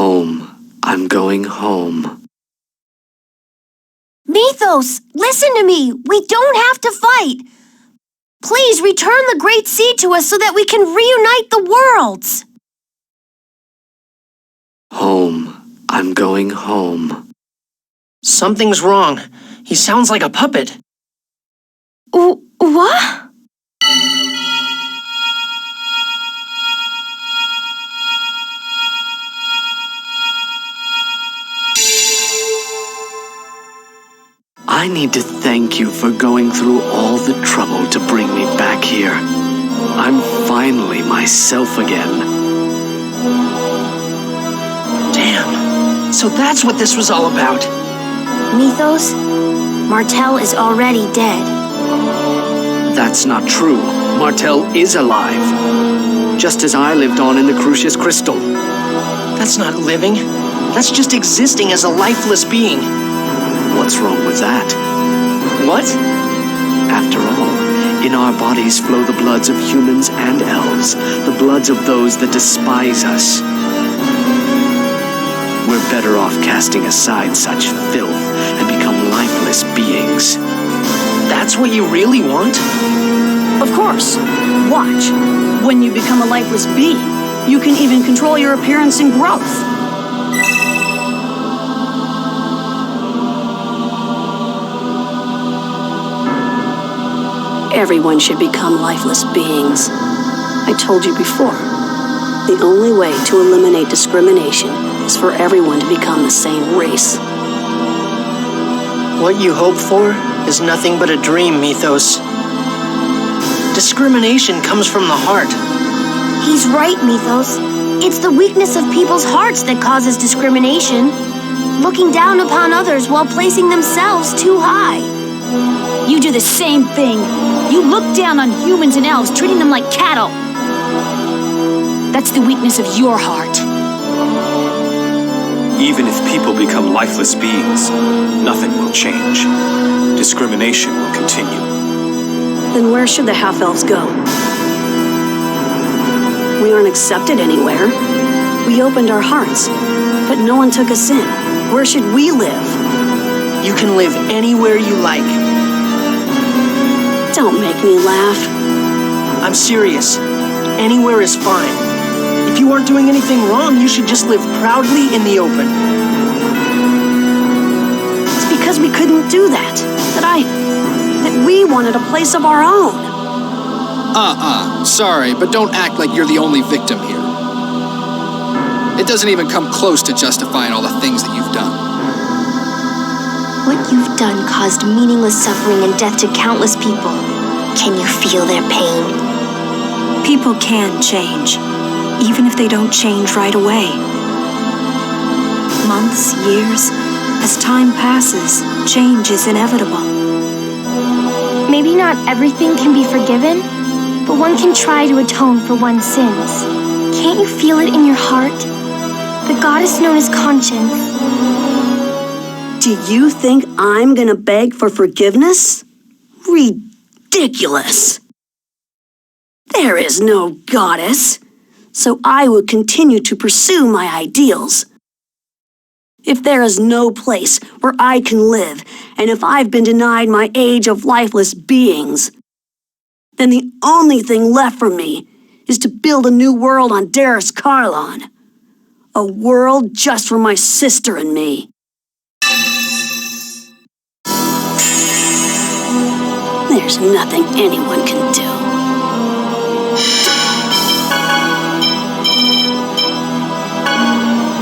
Home. I'm going home. Mithos, listen to me. We don't have to fight. Please return the Great Sea to us so that we can reunite the worlds. Home. I'm going home. Something's wrong. He sounds like a puppet. What? I need to thank you for going through all the trouble to bring me back here. I'm finally myself again. Damn. So that's what this was all about. Mithos, Martel is already dead. That's not true. Martel is alive. Just as I lived on in the Crucius Crystal. That's not living. That's just existing as a lifeless being. What's wrong with that? What? After all, in our bodies flow the bloods of humans and elves, the bloods of those that despise us. We're better off casting aside such filth and become lifeless beings. That's what you really want? Of course. Watch. When you become a lifeless being, you can even control your appearance and growth. Everyone should become lifeless beings. I told you before, the only way to eliminate discrimination is for everyone to become the same race. What you hope for is nothing but a dream, Mithos. Discrimination comes from the heart. He's right, Mithos. It's the weakness of people's hearts that causes discrimination. Looking down upon others while placing themselves too high. You do the same thing. You look down on humans and elves, treating them like cattle. That's the weakness of your heart. Even if people become lifeless beings, nothing will change. Discrimination will continue. Then where should the half-elves go? We aren't accepted anywhere. We opened our hearts, but no one took us in. Where should we live? You can live anywhere you like. Don't make me laugh. I'm serious. Anywhere is fine. If you aren't doing anything wrong, you should just live proudly in the open. It's because we couldn't do that. That we wanted a place of our own. Sorry, but don't act like you're the only victim here. It doesn't even come close to justifying all the things that you've done. What you've done caused meaningless suffering and death to countless people. Can you feel their pain? People can change, even if they don't change right away. Months, years, as time passes, change is inevitable. Maybe not everything can be forgiven, but one can try to atone for one's sins. Can't you feel it in your heart? The goddess known as conscience. Do you think I'm gonna beg for forgiveness? Ridiculous! There is no goddess, so I will continue to pursue my ideals. If there is no place where I can live, and if I've been denied my age of lifeless beings, then the only thing left for me is to build a new world on Darus Carlon. A world just for my sister and me. There's nothing anyone can do.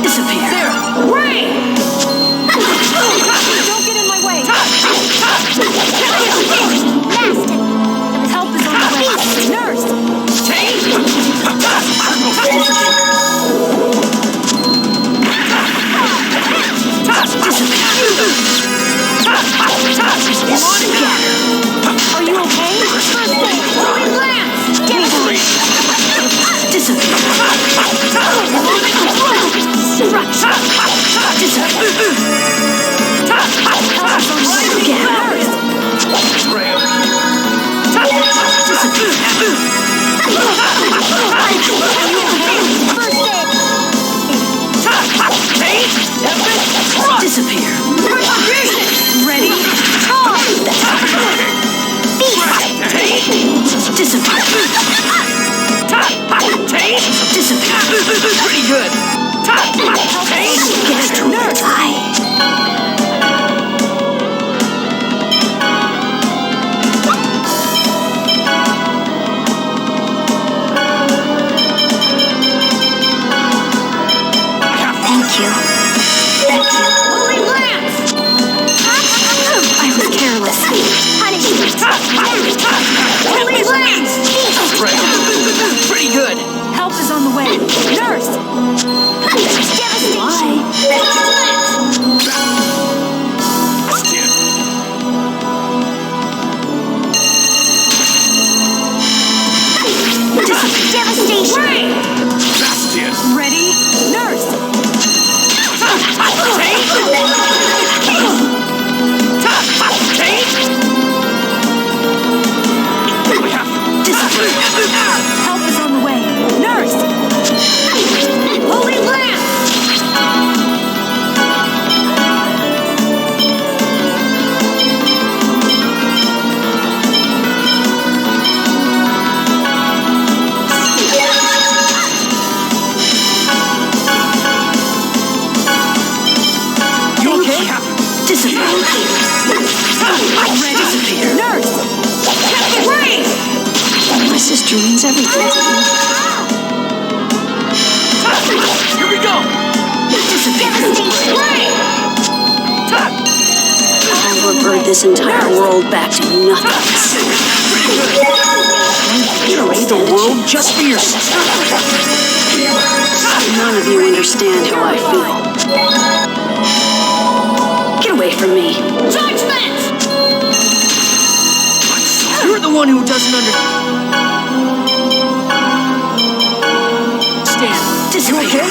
Disappear. There! Ray! Don't get in my way! Master! Help is on the way. Nurse! Are you okay? Disappear. Disappear. Pretty good. Thank you. Thank you. Holy Lance! I was careless. Punishment! Holy Lance! Pretty good. Help is on the way. Nurse! Devastation! Devastation! Ready? Nurse! Help is on the way. Nurse! Holy Lance! You okay? Disappear. Disappear. Nurse! My sister means everything to me. Here we go. I will revert this entire world back to nothingness. Trade the world just for your sister. None of you understand how I feel. Get away from me. Judgment! You're the one who doesn't understand. You okay?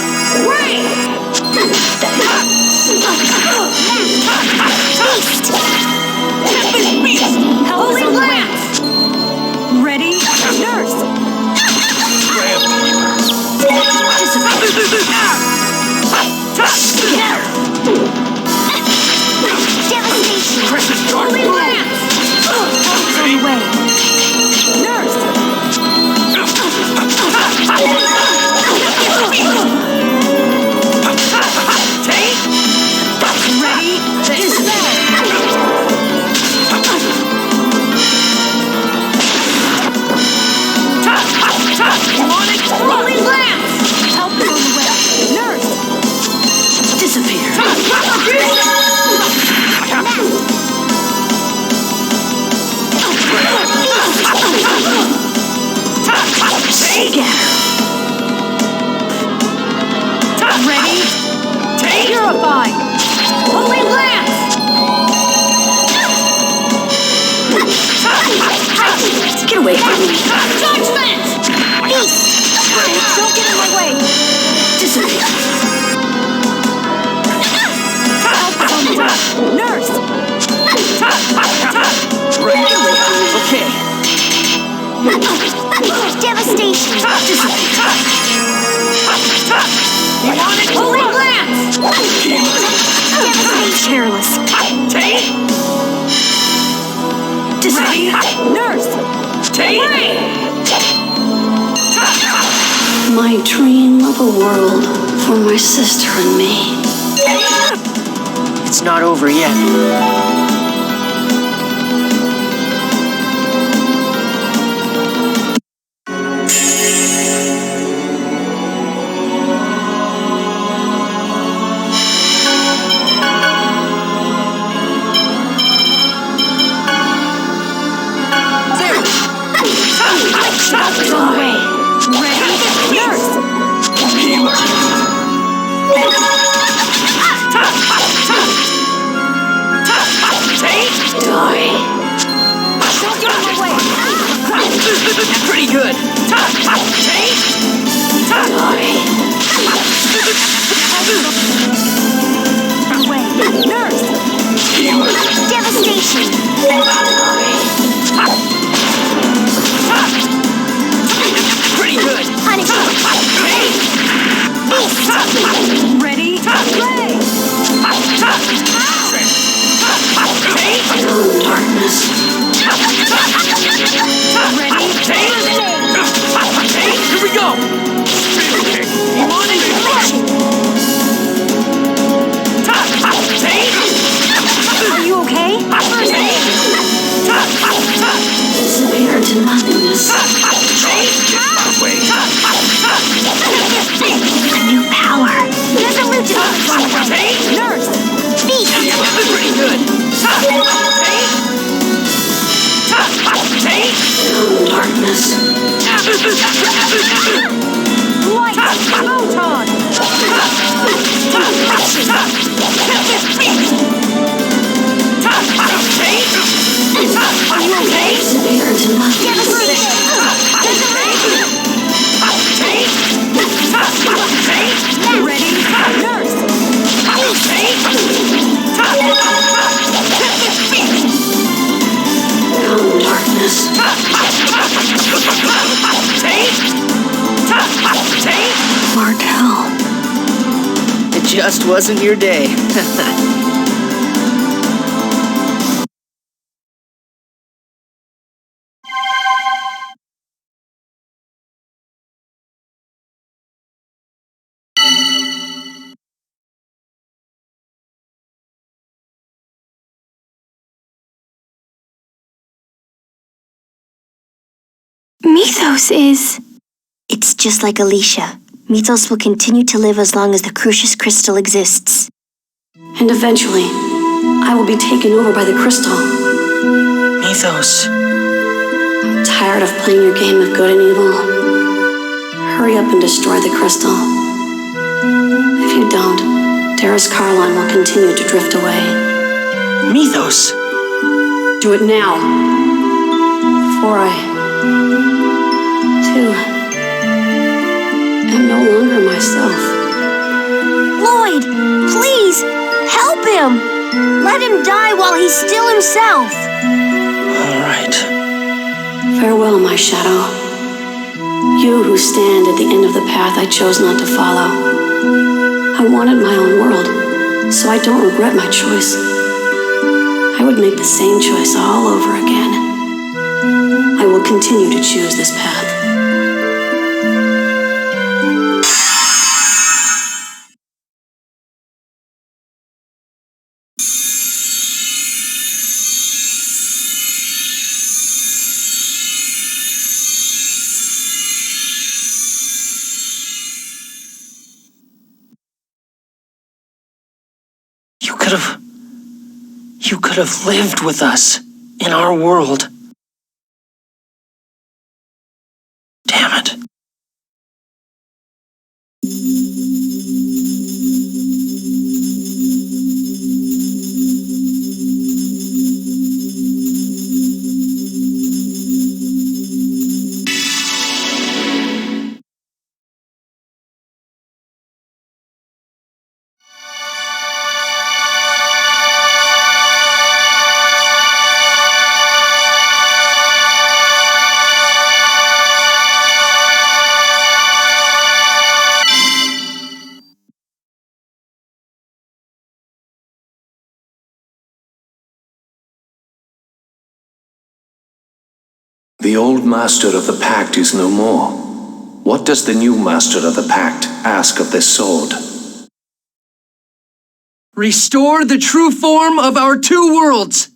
Help is on the way. Ready? Nurse! Devastation! Holy Lance! Help is on the way. Nurse! Ready? Holy Lance! Help is on the way. Nurse! Disappear. Ready? Purify! Holy Lance! Get away from me. Judgment! Beast! Don't get in my way! Disappear. Help is on the way. Nurse! Okay. Devastation! You want it? Holy Lance! I'm careless. Ready? Nurse! My dream of a world for my sister and me. It's not over yet. Help is on the way. Ready? Nurse! Don't get in my way. Pretty good. Away. Nurse! Devastation! Pretty good. Punishment! Beast! Ready? Play! Darkness. Ready? Just wasn't your day. Mithos is... It's just like Alicia. Mithos will continue to live as long as the Crucius Crystal exists. And eventually, I will be taken over by the crystal. Mithos. I'm tired of playing your game of good and evil. Hurry up and destroy the crystal. If you don't, Darius Carlon will continue to drift away. Mithos! Do it now. Before I, too, am no longer myself. Lloyd, please, help him! Let him die while he's still himself! All right. Farewell, my shadow. You who stand at the end of the path I chose not to follow. I wanted my own world, so I don't regret my choice. I would make the same choice all over again. I will continue to choose this path. You could have lived with us in our world. Damn it. The old master of the pact is no more. What does the new master of the pact ask of this sword? Restore the true form of our two worlds!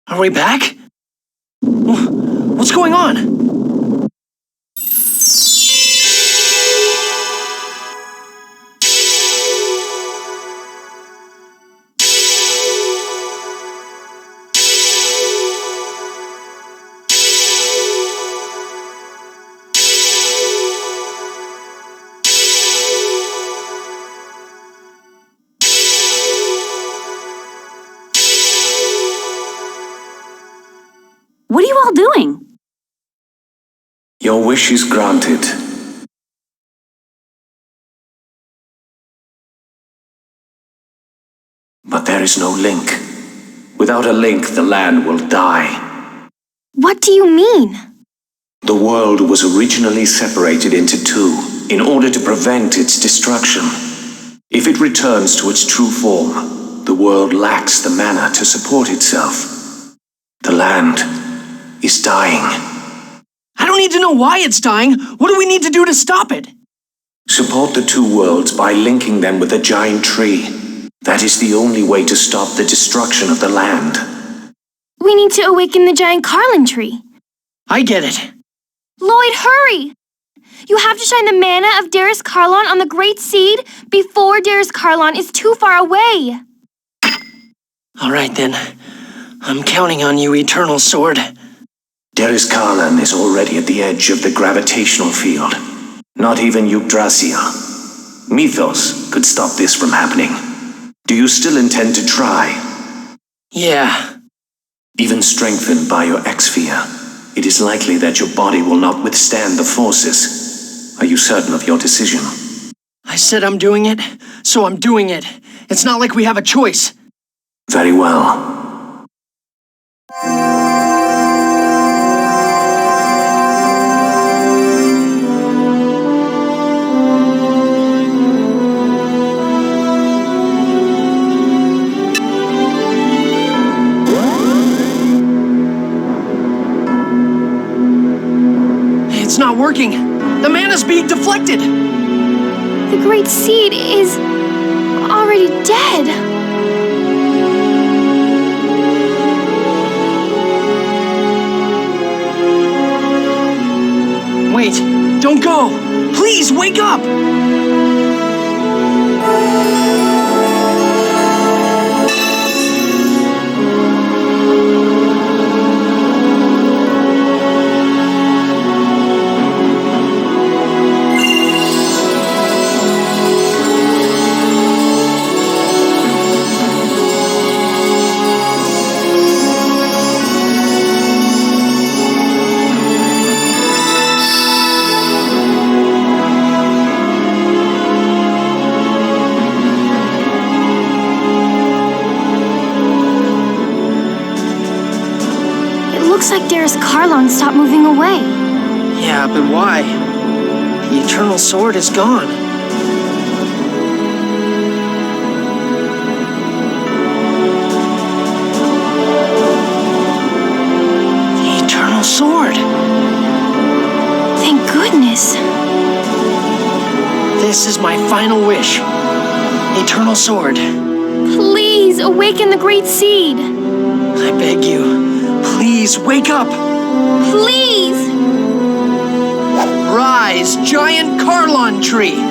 Are we back? What's going on? What are you all doing? Your wish is granted. But there is no link. Without a link, the land will die. What do you mean? The world was originally separated into two in order to prevent its destruction. If it returns to its true form, the world lacks the mana to support itself. The land is dying. I don't need to know why it's dying. What do we need to do to stop it? Support the two worlds by linking them with a giant tree. That is the only way to stop the destruction of the land. We need to awaken the giant Carlin tree. I get it. Lloyd, hurry! You have to shine the mana of Darius Carlon on the Great Seed before Darius Carlon is too far away. All right, then. I'm counting on you, Eternal Sword. Darius Carlin is already at the edge of the gravitational field. Not even Yggdrasil. Mithos could stop this from happening. Do you still intend to try? Yeah. Even strengthened by your X-Sphere, it is likely that your body will not withstand the forces. Are you certain of your decision? I said I'm doing it, so I'm doing it. It's not like we have a choice. Very well. It's not working. The mana's being deflected. The Great Seed is already dead. Wait, don't go. Please, wake up! Looks like Darius Carlon stopped moving away. Yeah, but why? The Eternal Sword is gone. The Eternal Sword! Thank goodness. This is my final wish. Eternal Sword. Please awaken the Great Seed. I beg you. Please, wake up! Please! Rise, giant Carlon tree!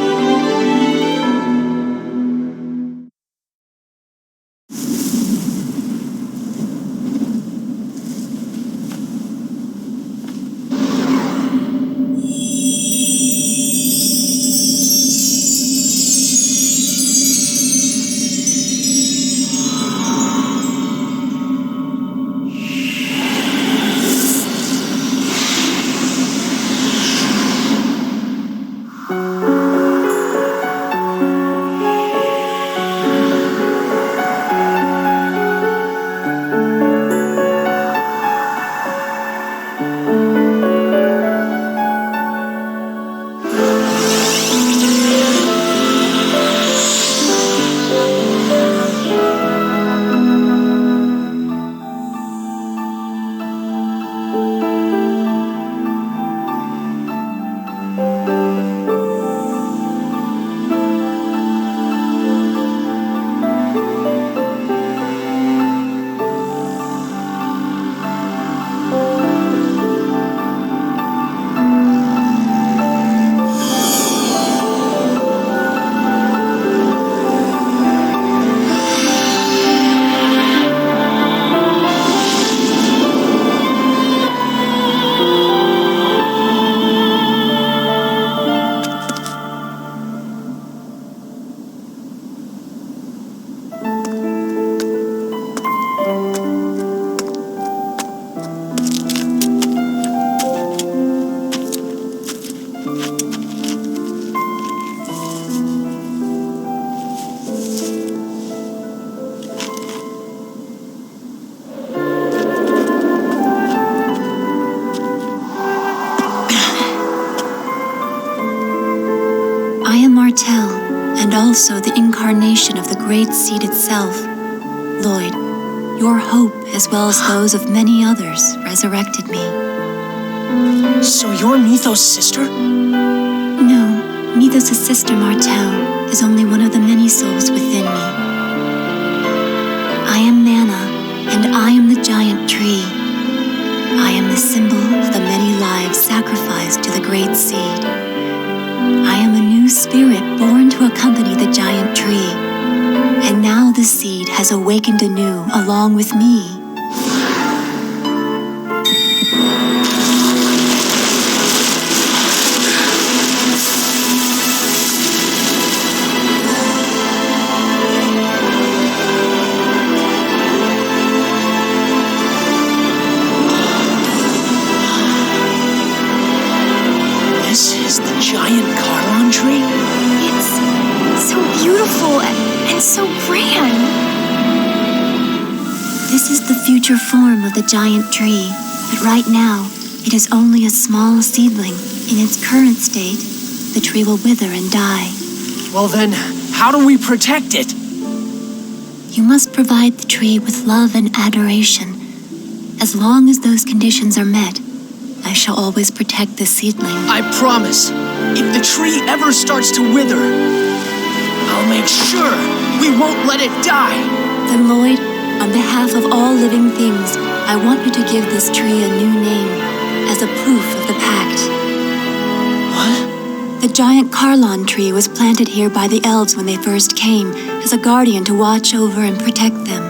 And also the incarnation of the Great Seed itself. Lloyd, your hope, as well as those of many others, resurrected me. So you're Mithos' sister? No, Mithos' sister Martel is only one of the many souls within me. I am Mana, and I am the giant tree. I am the symbol of the many lives sacrificed to the great seed. I am a new spirit born to accompany the giant tree, and now the seed has awakened anew along with me. This is the giant Carlon tree? It's so beautiful and so grand. This is the future form of the giant tree, but right now, it is only a small seedling. In its current state, the tree will wither and die. Well then, how do we protect it? You must provide the tree with love and adoration. As long as those conditions are met, I shall always protect the seedling. I promise, if the tree ever starts to wither, I'll make sure we won't let it die. Then, Lloyd, on behalf of all living things, I want you to give this tree a new name as a proof of the pact. What? The giant Carlon tree was planted here by the elves when they first came, as a guardian to watch over and protect them.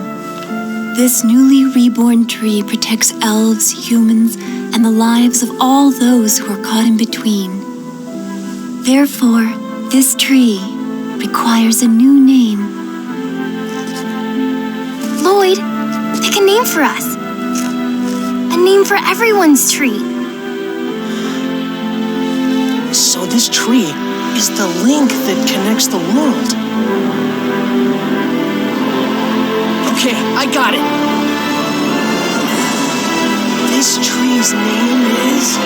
This newly reborn tree protects elves, humans, and the lives of all those who are caught in between. Therefore, this tree requires a new name. Lloyd, pick a name for us. A name for everyone's tree. So this tree is the link that connects the world. Okay, I got it. This tree's name is...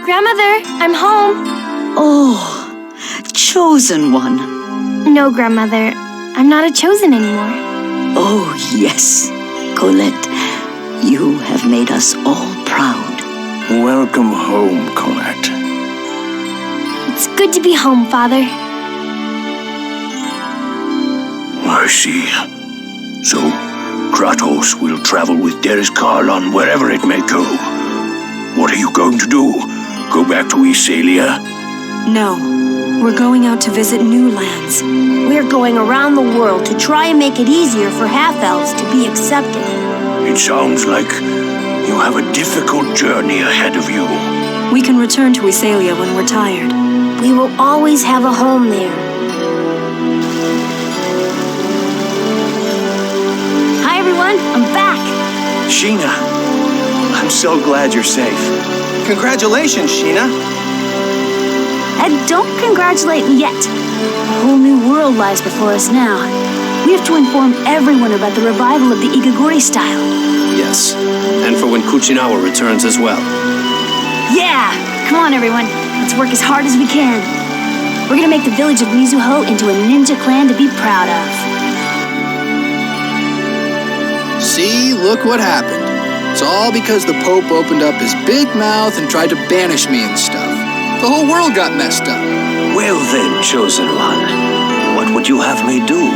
Grandmother, I'm home. Oh, chosen one. No, Grandmother, I'm not a chosen anymore. Oh, yes, Colette, you have made us all proud. Welcome home, Colette. It's good to be home, Father. I see. So, Kratos will travel with Deres Karlon wherever it may go. What are you going to do? Go back to Iselia? No, we're going out to visit new lands. We're going around the world to try and make it easier for half-elves to be accepted. It sounds like you have a difficult journey ahead of you. We can return to Iselia when we're tired. We will always have a home there. Hi, everyone. I'm back. Sheena, I'm so glad you're safe. Congratulations, Sheena. And don't congratulate me yet. A whole new world lies before us now. We have to inform everyone about the revival of the Igaguri style. Yes, and for when Kuchinawa returns as well. Yeah! Come on, everyone. Let's work as hard as we can. We're gonna make the village of Mizuho into a ninja clan to be proud of. See, look what happened. It's all because the Pope opened up his big mouth and tried to banish me and stuff. The whole world got messed up. Well then, Chosen One, what would you have me do?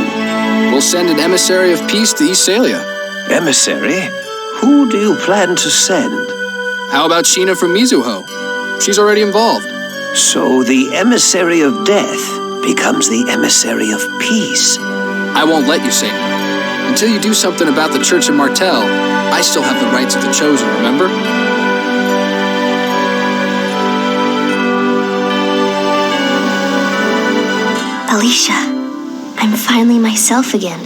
We'll send an emissary of peace to Iselia. Emissary? Who do you plan to send? How about Sheena from Mizuho? She's already involved. So the emissary of death becomes the emissary of peace. I won't let you say no. Until you do something about the Church of Martel, I still have the rights of the Chosen, remember? Alicia, I'm finally myself again.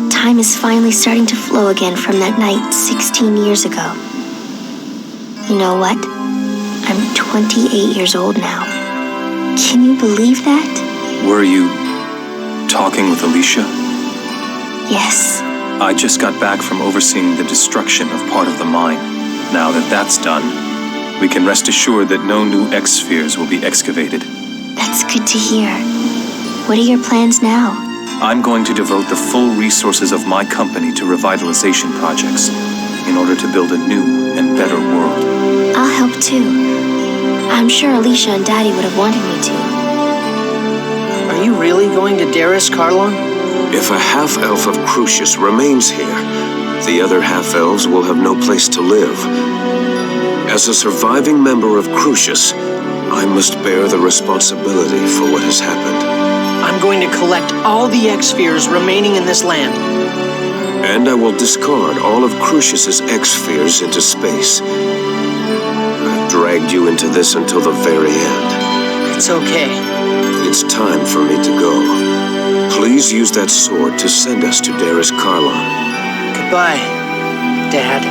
Time is finally starting to flow again from that night 16 years ago. You know what? I'm 28 years old now. Can you believe that? Were you talking with Alicia? Yes. I just got back from overseeing the destruction of part of the mine. Now that that's done, we can rest assured that no new X-spheres will be excavated. That's good to hear. What are your plans now? I'm going to devote the full resources of my company to revitalization projects in order to build a new and better world. I'll help too. I'm sure Alicia and Daddy would have wanted me to. Are you really going to Deres Karlon? If a half-elf of Crucius remains here, the other half-elves will have no place to live. As a surviving member of Crucius, I must bear the responsibility for what has happened. I'm going to collect all the X-spheres remaining in this land. And I will discard all of Crucius's X-spheres into space. I've dragged you into this until the very end. It's okay. It's time for me to go. Please use that sword to send us to Deres Karlon. Goodbye, Dad.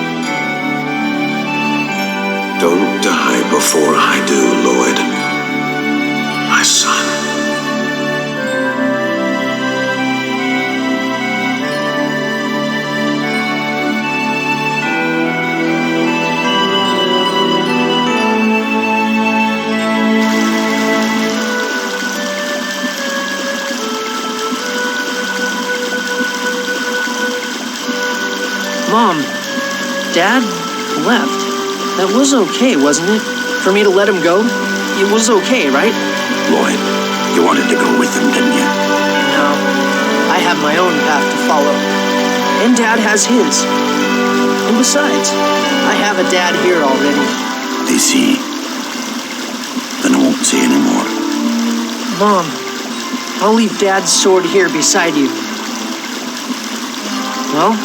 Don't die before I do, Lloyd. My son. Mom, Dad left. That was okay, wasn't it? For me to let him go? It was okay, right? Lloyd, you wanted to go with him, didn't you? No, I have my own path to follow. And Dad has his. And besides, I have a dad here already. They see. Then I won't say anymore. Mom, I'll leave Dad's sword here beside you. Well,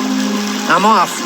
I'm off.